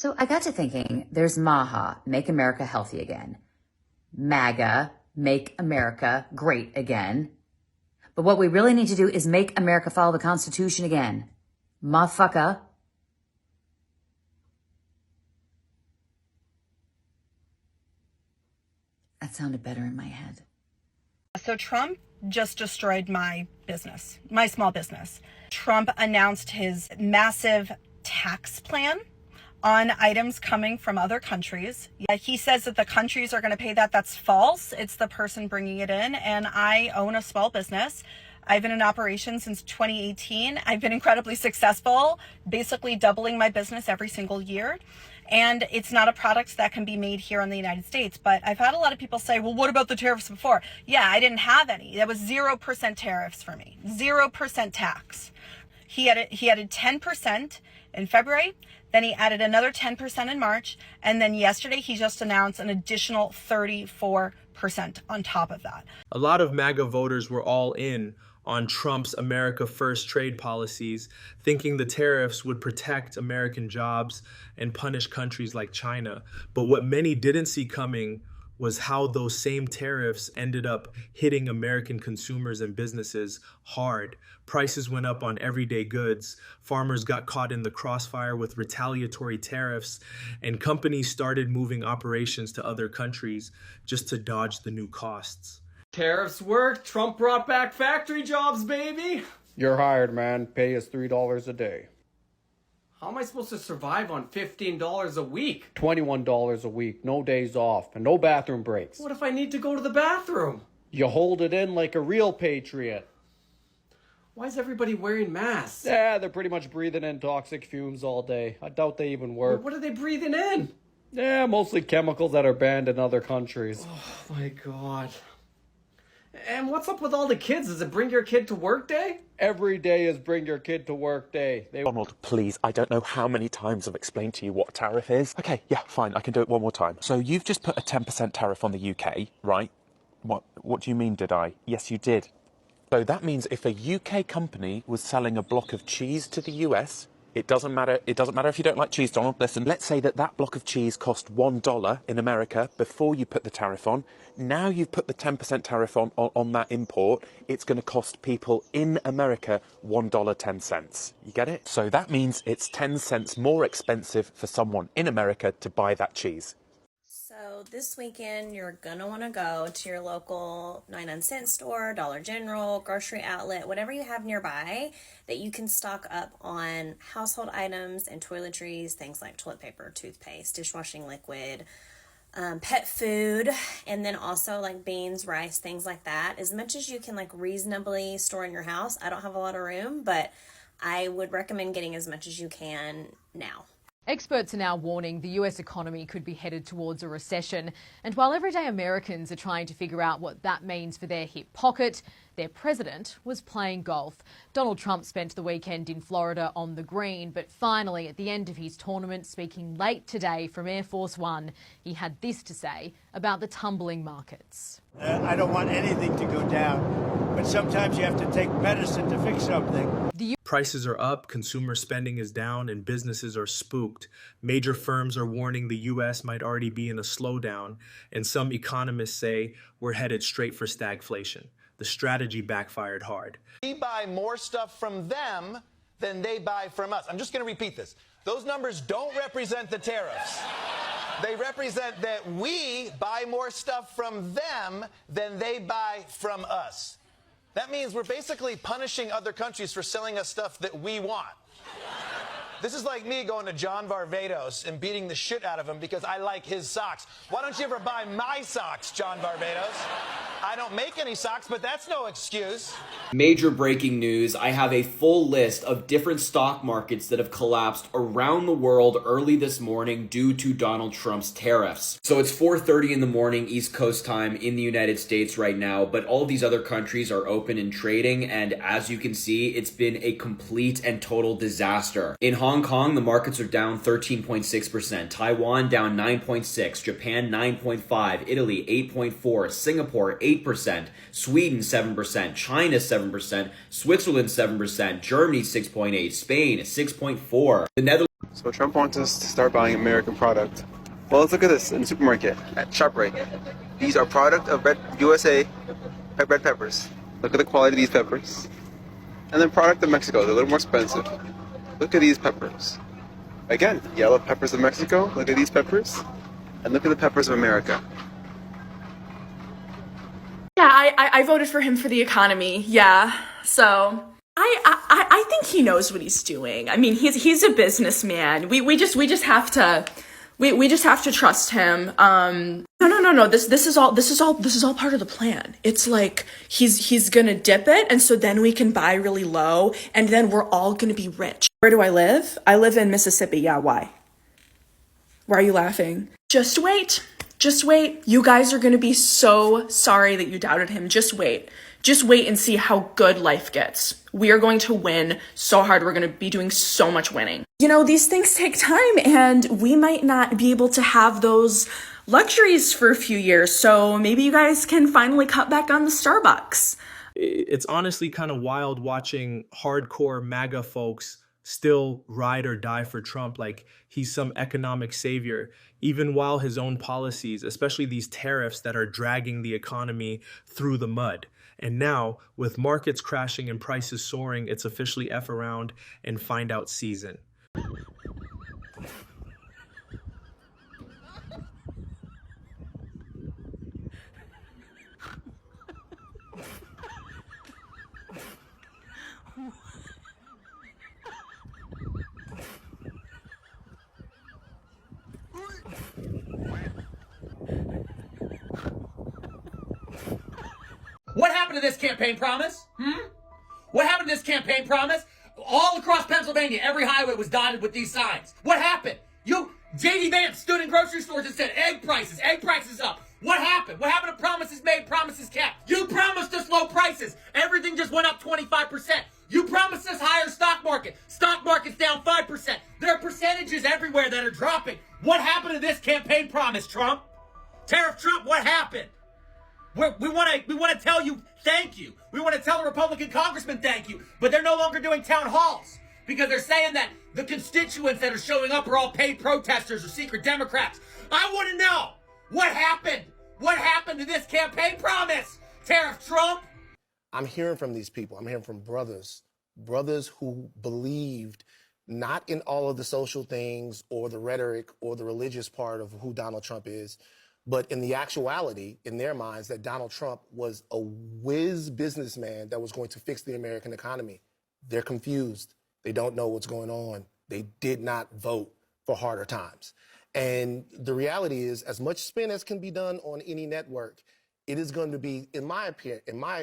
So I got to thinking, there's MAHA, Make America Healthy Again. MAGA, Make America Great Again. But what we really need to do is make America follow the Constitution again. Motherfucker. That sounded better in my head. So Trump just destroyed my business, my small business. Trump announced his massive tax plan on items coming from other countries. He says that the countries are going to pay that. That's false. It's the person bringing it in. And I own a small business. I've been in operation since 2018. I've been incredibly successful, basically doubling my business every single year. And it's not a product that can be made here in the United States. But I've had a lot of people say, well, what about the tariffs before? Yeah, I didn't have any. That was 0% tariffs for me, 0% tax. He added 10% in February. Then he added another 10% in March. And then yesterday, he just announced an additional 34% on top of that. A lot of MAGA voters were all in on Trump's America First trade policies, thinking the tariffs would protect American jobs and punish countries like China. But what many didn't see coming was how those same tariffs ended up hitting American consumers and businesses hard. Prices went up on everyday goods, farmers got caught in the crossfire with retaliatory tariffs, and companies started moving operations to other countries just to dodge the new costs. Tariffs worked. Trump brought back factory jobs, baby. You're hired, man. Pay is $3 a day. How am I supposed to survive on $15 a week? $21 a week, no days off, and no bathroom breaks. What if I need to go to the bathroom? You hold it in like a real patriot. Why is everybody wearing masks? Yeah, they're pretty much breathing in toxic fumes all day. I doubt they even work. What are they breathing in? Yeah, mostly chemicals that are banned in other countries. Oh my God. And what's up with all the kids? Is it bring your kid to work day? Every day is bring your kid to work day. Donald, please, I don't know how many times I've explained to you what a tariff is. Okay, yeah, fine, I can do it one more time. So you've just put a 10% tariff on the UK, right? What do you mean, did I? Yes, you did. So that means if a UK company was selling a block of cheese to the US, it doesn't matter if you don't like cheese, Donald. Listen, let's say that block of cheese cost $1 in America before you put the tariff on. Now you've put the 10% tariff on that import, it's going to cost people in America $1.10. You get it? So that means it's 10 cents more expensive for someone in America to buy that cheese. So this weekend, you're going to want to go to your local 99-cent store, Dollar General, grocery outlet, whatever you have nearby that you can stock up on household items and toiletries, things like toilet paper, toothpaste, dishwashing liquid, pet food, and then also like beans, rice, things like that. As much as you can like reasonably store in your house. I don't have a lot of room, but I would recommend getting as much as you can now. Experts are now warning the US economy could be headed towards a recession. And while everyday Americans are trying to figure out what that means for their hip pocket, their president was playing golf. Donald Trump spent the weekend in Florida on the green, but finally at the end of his tournament, speaking late today from Air Force One, he had this to say about the tumbling markets. I don't want anything to go down, but sometimes you have to take medicine to fix something. Prices are up, consumer spending is down, and businesses are spooked. Major firms are warning the U.S. might already be in a slowdown, and some economists say we're headed straight for stagflation. The strategy backfired hard. We buy more stuff from them than they buy from us. I'm just going to repeat this. Those numbers don't represent the tariffs. They represent that we buy more stuff from them than they buy from us. That means we're basically punishing other countries for selling us stuff that we want. This is like me going to John Varvatos and beating the shit out of him because I like his socks. Why don't you ever buy my socks, John Varvatos? I don't make any socks, but that's no excuse. Major breaking news. I have a full list of different stock markets that have collapsed around the world early this morning due to Donald Trump's tariffs. So it's 4:30 in the morning East Coast time in the United States right now, but all these other countries are open and trading, and as you can see, it's been a complete and total disaster. In Hong Kong, the markets are down 13.6%. Taiwan down 9.6%. Japan 9.5%. Italy 8.4%. Singapore 8%. Sweden 7%. China 7%. Switzerland 7%. Germany 6.8%. Spain 6.4%. The Netherlands. So Trump wants us to start buying American product. Well, let's look at this in the supermarket at ShopRite. These are product of USA red peppers. Look at the quality of these peppers. And then product of Mexico. They're a little more expensive. Look at these peppers. Again, yellow peppers of Mexico. Look at these peppers. And look at the peppers of America. Yeah, I voted for him for the economy. Yeah. So I think he knows what he's doing. I mean, he's a businessman. We just have to we just have to trust him. No. This is all part of the plan. It's like he's gonna dip it, and so then we can buy really low, and then we're all gonna be rich. Where do I live? I live in Mississippi. Yeah, why? Why are you laughing? Just wait. You guys are gonna be so sorry that you doubted him. Just wait and see how good life gets. We are going to win so hard. We're going to be doing so much winning. You know, these things take time, and we might not be able to have those luxuries for a few years. So maybe you guys can finally cut back on the Starbucks. It's honestly kind of wild watching hardcore MAGA folks still ride or die for Trump like he's some economic savior, even while his own policies, especially these tariffs that are dragging the economy through the mud. And now, with markets crashing and prices soaring, it's officially F around and find out season. What happened to this campaign promise? What happened to this campaign promise? All across Pennsylvania, every highway was dotted with these signs. What happened? J.D. Vance stood in grocery stores and said, egg prices up. What happened? What happened to promises made, promises kept? You promised us low prices. Everything just went up 25%. You promised us higher stock market. Stock market's down 5%. There are percentages everywhere that are dropping. What happened to this campaign promise, Trump? Tariff Trump, what happened? We want to tell you thank you. We want to tell the Republican congressman thank you. But they're no longer doing town halls because they're saying that the constituents that are showing up are all paid protesters or secret Democrats. I want to know what happened. What happened to this campaign promise? Tariff Trump. I'm hearing from these people. I'm hearing from brothers who believed not in all of the social things or the rhetoric or the religious part of who Donald Trump is, but in the actuality, in their minds, that Donald Trump was a whiz businessman that was going to fix the American economy. They're confused. They don't know what's going on. They did not vote for harder times. And the reality is, as much spin as can be done on any network, it is going to be, in my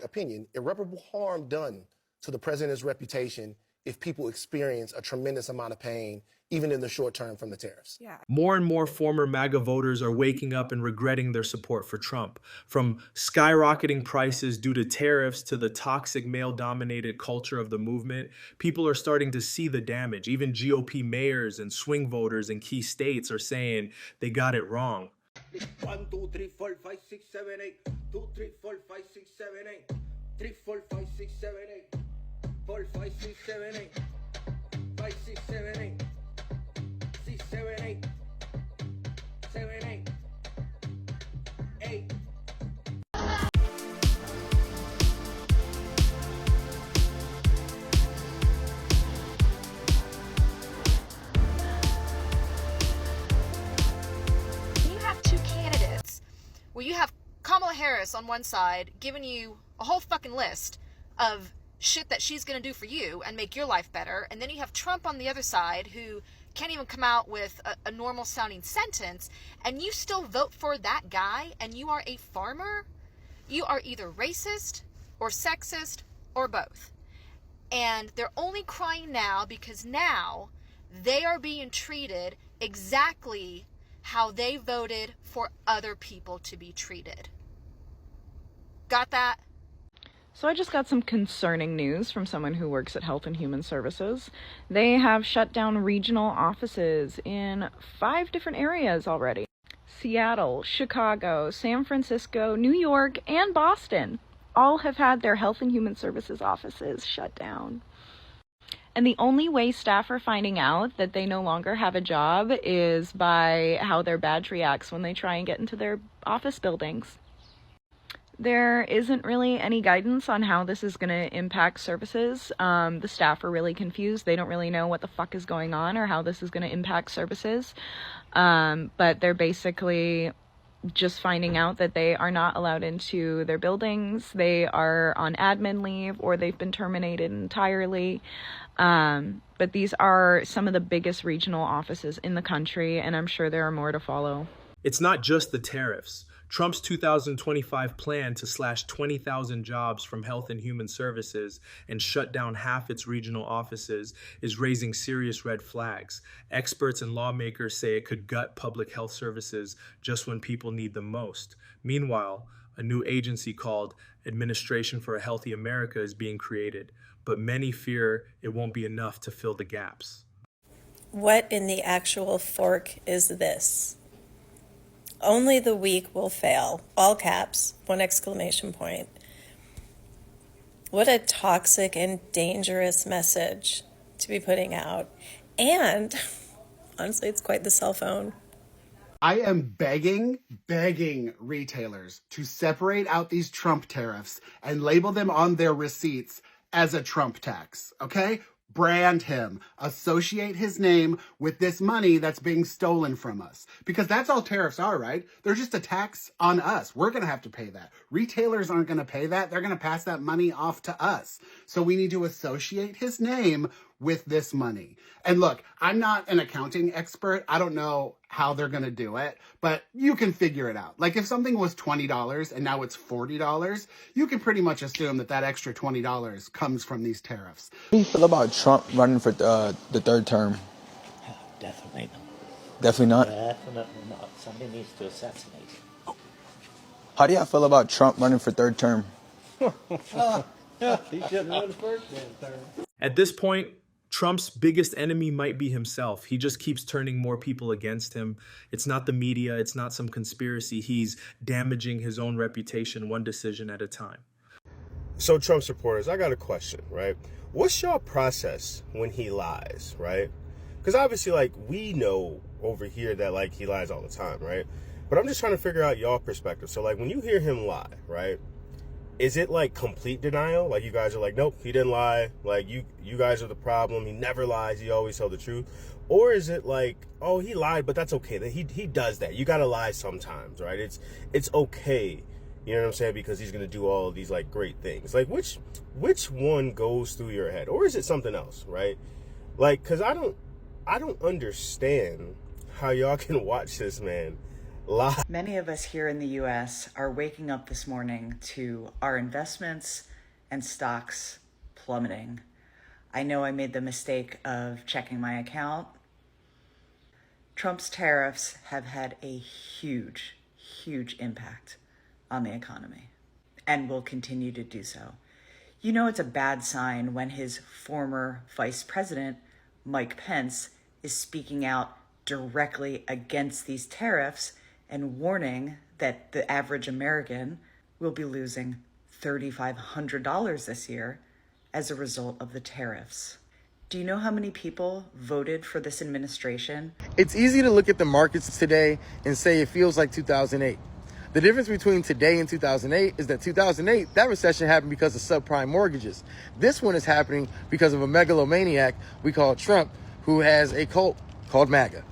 opinion, irreparable harm done to the president's reputation if people experience a tremendous amount of pain, even in the short term, from the tariffs. Yeah. More and more former MAGA voters are waking up and regretting their support for Trump. From skyrocketing prices due to tariffs to the toxic male-dominated culture of the movement, people are starting to see the damage. Even GOP mayors and swing voters in key states are saying they got it wrong. 1, 2, 3, 4, 5, 6, 7, 8. 2, 3, 4, 5, 6, 7, 8. 3, 4, 5, 6, 7, 8. 4, 5, 6, 7, 8. 5, 6, 7, 8. 6, 7, 8. 7, 8. 8. You have two candidates where you have Kamala Harris on one side giving you a whole fucking list of shit that she's going to do for you and make your life better, and then you have Trump on the other side who can't even come out with a normal sounding sentence, and you still vote for that guy, and you are a farmer. You are either racist or sexist or both. And they're only crying now because now they are being treated exactly how they voted for other people to be treated. Got that? So I just got some concerning news from someone who works at Health and Human Services. They have shut down regional offices in 5 different areas already. Seattle, Chicago, San Francisco, New York, and Boston all have had their Health and Human Services offices shut down. And the only way staff are finding out that they no longer have a job is by how their badge reacts when they try and get into their office buildings. There isn't really any guidance on how this is going to impact services. The staff are really confused. They don't really know what the fuck is going on or how this is going to impact services. But they're basically just finding out that they are not allowed into their buildings. They are on admin leave or they've been terminated entirely. But these are some of the biggest regional offices in the country, and I'm sure there are more to follow. It's not just the tariffs. Trump's 2025 plan to slash 20,000 jobs from Health and Human Services and shut down half its regional offices is raising serious red flags. Experts and lawmakers say it could gut public health services just when people need them most. Meanwhile, a new agency called Administration for a Healthy America is being created, but many fear it won't be enough to fill the gaps. What in the actual fork is this? Only the weak will fail. All caps, 1 exclamation point. What a toxic and dangerous message to be putting out. And honestly, it's quite the cell phone. I am begging retailers to separate out these Trump tariffs and label them on their receipts as a Trump tax, okay? Brand him, associate his name with this money that's being stolen from us. Because that's all tariffs are, right? They're just a tax on us. We're going to have to pay that. Retailers aren't going to pay that. They're going to pass that money off to us. So we need to associate his name with this money. And look, I'm not an accounting expert. I don't know how they're going to do it, but you can figure it out. Like if something was $20 and now it's $40, you can pretty much assume that that extra $20 comes from these tariffs. How do you feel about Trump running for the 3rd term? Definitely not. Definitely not? Definitely not. Somebody needs to assassinate him. How do y'all feel about Trump running for 3rd term? He shouldn't run first term. At this point, Trump's biggest enemy might be himself. He just keeps turning more people against him. It's not the media. It's not some conspiracy. He's damaging his own reputation one decision at a time. So Trump supporters, I got a question, right? What's your process when he lies, right? Because obviously, like, we know over here that, like, he lies all the time, right? But I'm just trying to figure out your perspective. So, like, when you hear him lie, right? Is it like complete denial? Like you guys are like, nope, he didn't lie. Like you guys are the problem. He never lies. He always tell the truth. Or is it like, oh, he lied, but that's okay. That he does that. You gotta lie sometimes, right? It's okay. You know what I'm saying? Because he's gonna do all of these like great things. Like which one goes through your head, or is it something else, right? Like, cause I don't understand how y'all can watch this man lie. Many of us here in the U.S. are waking up this morning to our investments and stocks plummeting. I know I made the mistake of checking my account. Trump's tariffs have had a huge impact on the economy and will continue to do so. You know it's a bad sign when his former vice president, Mike Pence, is speaking out directly against these tariffs and warning that the average American will be losing $3,500 this year as a result of the tariffs. Do you know how many people voted for this administration? It's easy to look at the markets today and say it feels like 2008. The difference between today and 2008 is that 2008, that recession happened because of subprime mortgages. This one is happening because of a megalomaniac we call Trump, who has a cult called MAGA.